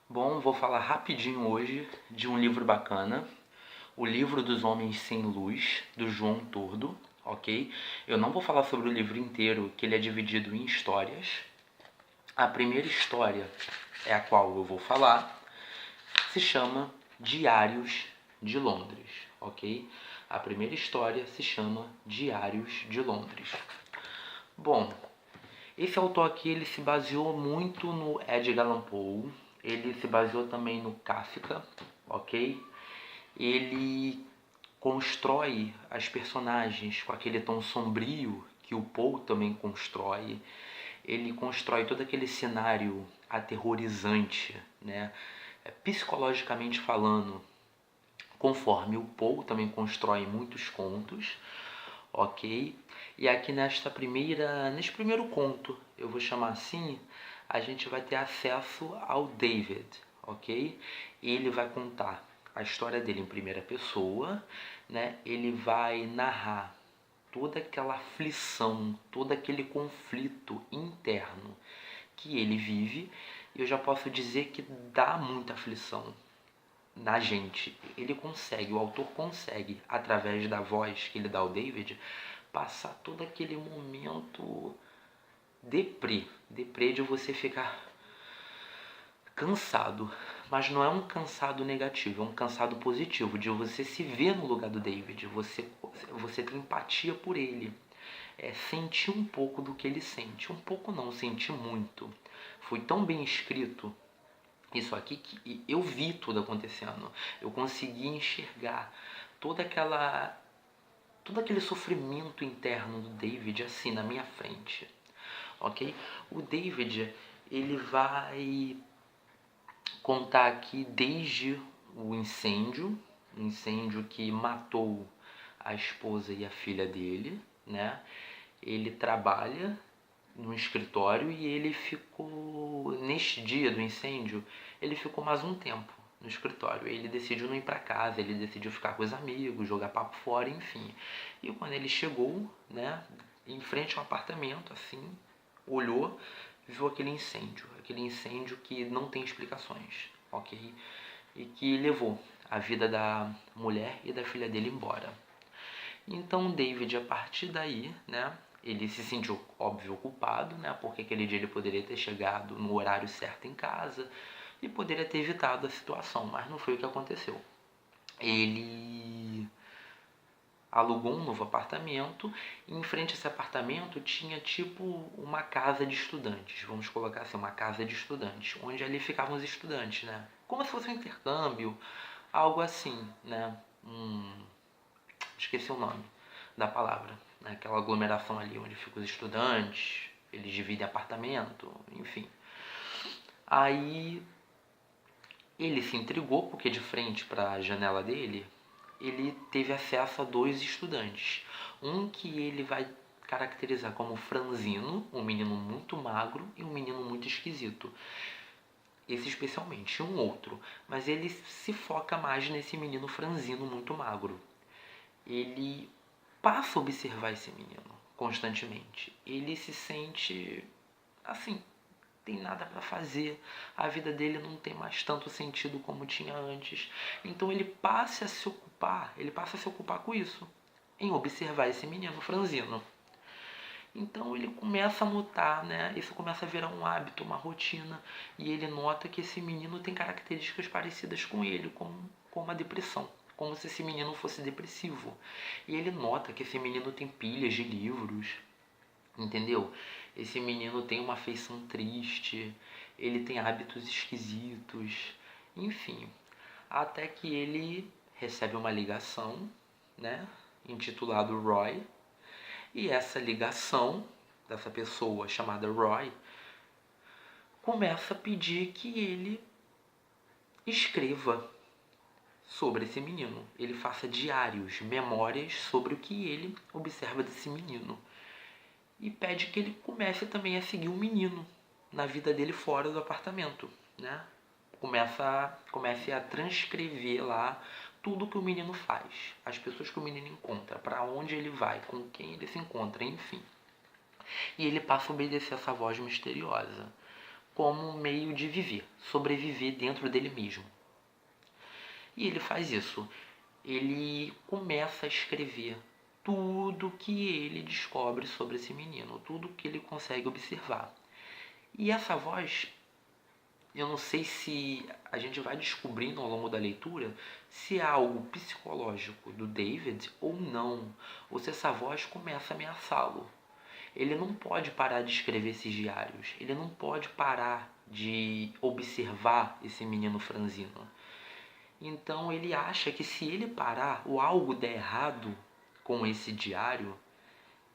Bom, vou falar rapidinho hoje de um livro bacana, O Livro dos Homens Sem Luz, do João Tordo, ok? Eu não vou falar sobre o livro inteiro, que ele é dividido em histórias. A primeira história é a qual eu vou falar, se chama Diários de Londres, ok? A primeira história se chama Diários de Londres. Bom, esse autor aqui ele se baseou muito no Edgar Allan Poe, ele se baseou também no Kafka, ok? Ele constrói as personagens com aquele tom sombrio que o Poe também constrói. Ele constrói todo aquele cenário aterrorizante, né? Psicologicamente falando, conforme o Poe também constrói muitos contos, ok? E aqui neste primeiro conto, eu vou chamar assim, a gente vai ter acesso ao David, ok? Ele vai contar a história dele em primeira pessoa, né? Ele vai narrar toda aquela aflição, todo aquele conflito interno que ele vive. E eu já posso dizer que dá muita aflição na gente. Ele consegue, o autor consegue, através da voz que ele dá ao David, passar todo aquele momento deprê de você ficar cansado, mas não é um cansado negativo, é um cansado positivo, de você se ver no lugar do David, você ter empatia por ele, sentir um pouco do que ele sente, um pouco não, sentir muito. Foi tão bem escrito isso aqui que eu vi tudo acontecendo, eu consegui enxergar toda aquela todo aquele sofrimento interno do David assim na minha frente, ok? O David ele vai contar aqui desde o incêndio que matou a esposa e a filha dele, né? Ele trabalha no escritório e ele ficou, neste dia do incêndio, ele ficou mais um tempo no escritório. Ele decidiu não ir para casa, ele decidiu ficar com os amigos, jogar papo fora, enfim. E quando ele chegou, né, em frente ao apartamento, assim, olhou, viu aquele incêndio que não tem explicações, ok? E que levou a vida da mulher e da filha dele embora. Então David, a partir daí, né, ele se sentiu, óbvio, culpado, né, porque aquele dia ele poderia ter chegado no horário certo em casa e poderia ter evitado a situação, mas não foi o que aconteceu. Ele alugou um novo apartamento e em frente a esse apartamento tinha tipo uma casa de estudantes, vamos colocar assim, uma casa de estudantes, onde ali ficavam os estudantes, né, como se fosse um intercâmbio, algo assim, né, esqueci o nome da palavra, né? Aquela aglomeração ali onde ficam os estudantes, eles dividem apartamento, enfim. Aí ele se intrigou porque de frente para a janela dele, ele teve acesso a dois estudantes. Um que ele vai caracterizar como franzino, um menino muito magro e um menino muito esquisito. Esse especialmente, um outro. Mas ele se foca mais nesse menino franzino muito magro. Ele passa a observar esse menino constantemente. Ele se sente assim, tem nada para fazer, a vida dele não tem mais tanto sentido como tinha antes. Então ele passa a se ocupar com isso, em observar esse menino franzino. Então ele começa a notar, né? Isso começa a virar um hábito, uma rotina, e ele nota que esse menino tem características parecidas com ele, como a depressão, como se esse menino fosse depressivo. E ele nota que esse menino tem pilhas de livros, entendeu? Esse menino tem uma feição triste, ele tem hábitos esquisitos, enfim. Até que ele recebe uma ligação, né? Intitulado Roy, e essa ligação dessa pessoa chamada Roy começa a pedir que ele escreva sobre esse menino. Ele faça diários, memórias sobre o que ele observa desse menino. E pede que ele comece também a seguir o menino na vida dele fora do apartamento, né? Comece a transcrever lá tudo que o menino faz, as pessoas que o menino encontra, para onde ele vai, com quem ele se encontra, enfim. E ele passa a obedecer essa voz misteriosa. como um meio de viver, sobreviver dentro dele mesmo. E ele faz isso. Ele começa a escrever tudo que ele descobre sobre esse menino, tudo que ele consegue observar. E essa voz, eu não sei se a gente vai descobrindo ao longo da leitura se é algo psicológico do David ou não, ou se essa voz começa a ameaçá-lo. Ele não pode parar de escrever esses diários, ele não pode parar de observar esse menino franzino. Então ele acha que se ele parar ou algo der errado com esse diário,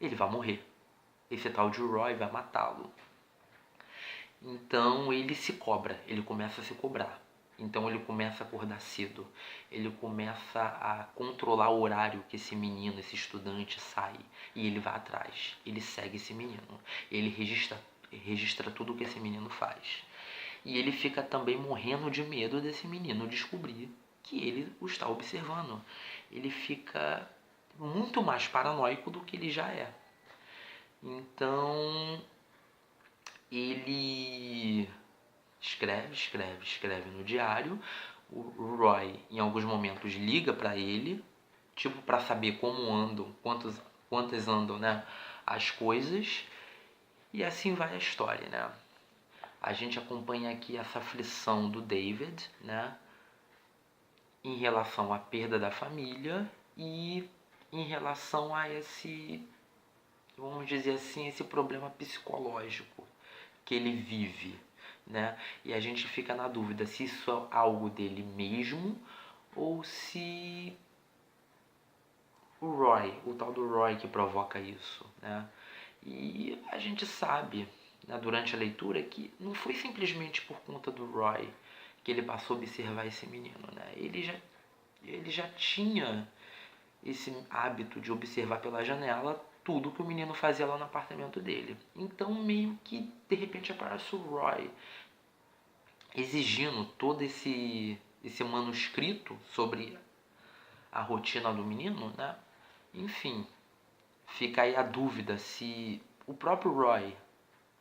ele vai morrer. Esse tal de Roy vai matá-lo. Então ele se cobra, ele começa a se cobrar. Então ele começa a acordar cedo, ele começa a controlar o horário que esse menino, esse estudante sai. E ele vai atrás, ele segue esse menino, ele registra tudo o que esse menino faz. E ele fica também morrendo de medo desse menino descobrir que ele o está observando. Ele fica muito mais paranoico do que ele já é. Então ele escreve no diário. O Roy, em alguns momentos, liga para ele, tipo para saber como andam, quantas andam, né, as coisas. E assim vai a história, né? A gente acompanha aqui essa aflição do David, né, em relação à perda da família e em relação a esse, vamos dizer assim, esse problema psicológico que ele vive, né? E a gente fica na dúvida se isso é algo dele mesmo ou se o Roy, o tal do Roy que provoca isso, né? E a gente sabe, né, durante a leitura que não foi simplesmente por conta do Roy que ele passou a observar esse menino, né? Ele já tinha esse hábito de observar pela janela tudo que o menino fazia lá no apartamento dele. Então meio que de repente aparece o Roy exigindo todo esse manuscrito sobre a rotina do menino, né? Enfim, fica aí a dúvida se o próprio Roy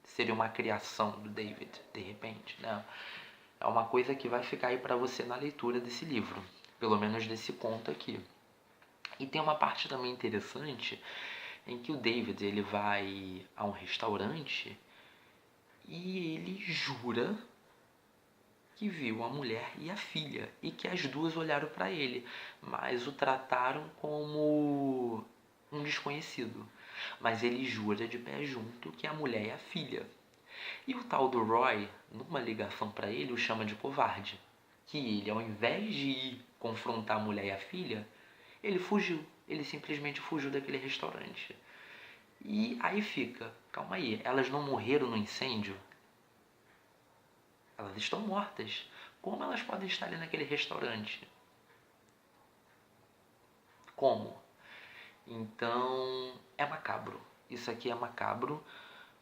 seria uma criação do David, de repente, né? É uma coisa que vai ficar aí para você na leitura desse livro, pelo menos desse conto aqui. E tem uma parte também interessante em que o David ele vai a um restaurante e ele jura que viu a mulher e a filha e que as duas olharam para ele, mas o trataram como um desconhecido. Mas ele jura de pé junto que a mulher é a filha. E o tal do Roy, numa ligação para ele, o chama de covarde. Que ele, ao invés de ir confrontar a mulher e a filha, ele fugiu. Ele simplesmente fugiu daquele restaurante. E aí fica, calma aí, elas não morreram no incêndio? Elas estão mortas. Como elas podem estar ali naquele restaurante? Como? Então, é macabro. Isso aqui é macabro,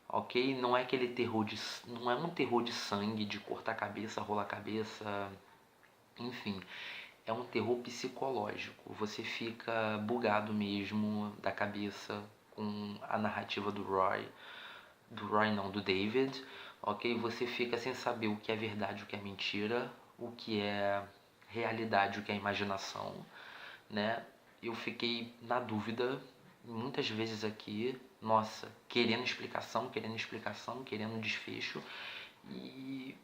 ok? Não é aquele terror não é um terror de sangue, de cortar a cabeça, rolar a cabeça, enfim. É um terror psicológico. Você fica bugado mesmo da cabeça com a narrativa do Roy. Do Roy não, do David, ok? Você fica sem saber o que é verdade, o que é mentira, o que é realidade, o que é imaginação, né? Eu fiquei na dúvida muitas vezes aqui, nossa, querendo explicação, querendo desfecho, e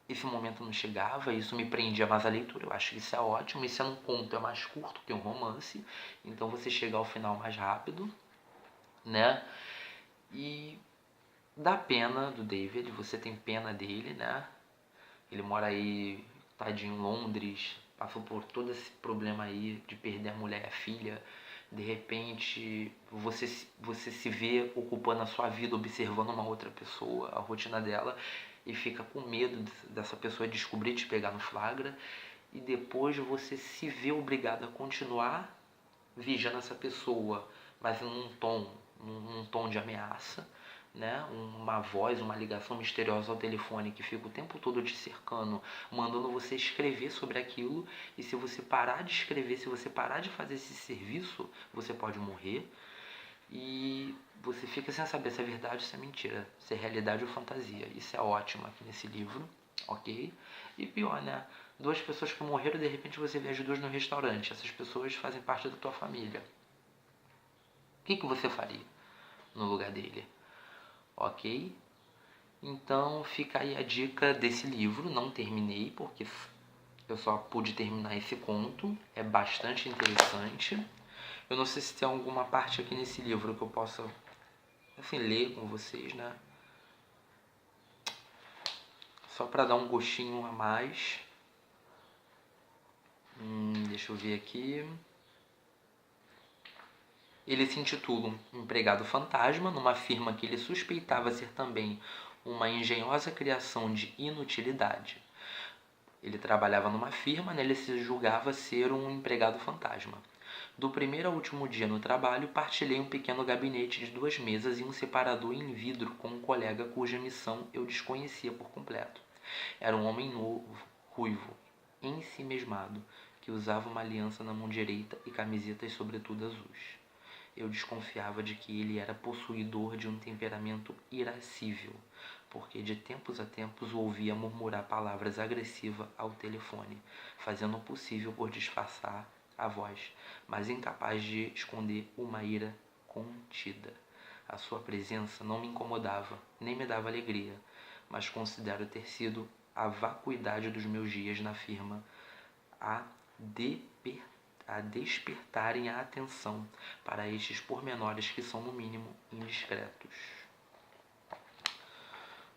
esse momento não chegava, isso me prendia mais a leitura. Eu acho que isso é ótimo. Isso é um conto, é mais curto que um romance, então você chega ao final mais rápido, né? E dá pena do David, você tem pena dele, né? Ele mora aí, tadinho, em Londres, passou por todo esse problema aí de perder a mulher e a filha. De repente, você se vê ocupando a sua vida, observando uma outra pessoa, a rotina dela, e fica com medo dessa pessoa descobrir, te pegar no flagra. E depois você se vê obrigado a continuar vigiando essa pessoa, mas num tom de ameaça, né? Uma voz, uma ligação misteriosa ao telefone que fica o tempo todo te cercando, mandando você escrever sobre aquilo, e se você parar de escrever, se você parar de fazer esse serviço, você pode morrer. e você fica sem saber se é verdade ou se é mentira, se é realidade ou fantasia. Isso é ótimo aqui nesse livro, ok? E pior, né? 2 pessoas que morreram, de repente você vê as 2 no restaurante. Essas pessoas fazem parte da tua família. O que você faria no lugar dele? Ok? Então fica aí a dica desse livro. Não terminei porque eu só pude terminar esse conto. É bastante interessante. Eu não sei se tem alguma parte aqui nesse livro que eu possa assim, ler com vocês, né? Só para dar um gostinho a mais. Deixa eu ver aqui. Ele se intitula Um Empregado Fantasma, numa firma que ele suspeitava ser também uma engenhosa criação de inutilidade. Ele trabalhava numa firma, né? Ele se julgava ser um empregado fantasma. Do primeiro ao último dia no trabalho, partilhei um pequeno gabinete de 2 mesas e um separador em vidro com um colega cuja missão eu desconhecia por completo. Era um homem novo, ruivo, ensimesmado, que usava uma aliança na mão direita e camisetas sobretudo azuis. Eu desconfiava de que ele era possuidor de um temperamento irascível, porque de tempos a tempos o ouvia murmurar palavras agressivas ao telefone, fazendo o possível por disfarçar a voz, mas incapaz de esconder uma ira contida. A sua presença não me incomodava, nem me dava alegria, mas considero ter sido a vacuidade dos meus dias na firma a despertarem a atenção para estes pormenores que são, no mínimo, indiscretos.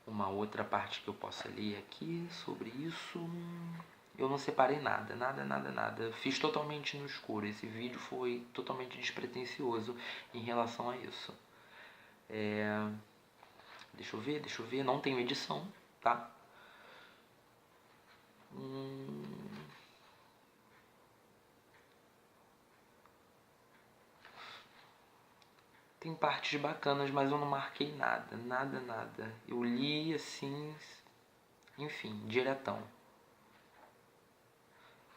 Uma outra parte que eu possa ler aqui sobre isso, eu não separei nada. Fiz totalmente no escuro. Esse vídeo foi totalmente despretensioso em relação a isso. Deixa eu ver. Não tenho edição, tá? Tem partes bacanas, mas eu não marquei nada. Eu li assim, enfim, diretão.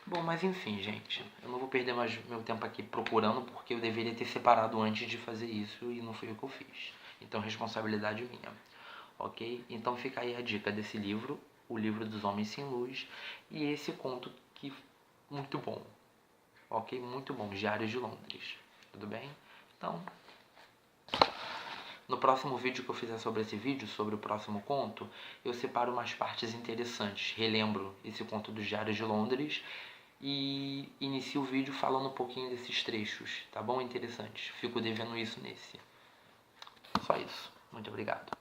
Bom, mas enfim, gente, eu não vou perder mais meu tempo aqui procurando, porque eu deveria ter separado antes de fazer isso e não foi o que eu fiz. Então, responsabilidade minha, ok? Então fica aí a dica desse livro, O Livro dos Homens Sem Luz, e esse conto que muito bom, ok? Muito bom, Diário de Londres, tudo bem? Então, no próximo vídeo que eu fizer sobre esse vídeo, sobre o próximo conto, eu separo umas partes interessantes, relembro esse conto dos Diários de Londres e inicio o vídeo falando um pouquinho desses trechos, tá bom? Interessantes. Fico devendo isso nesse. Só isso. Muito obrigado.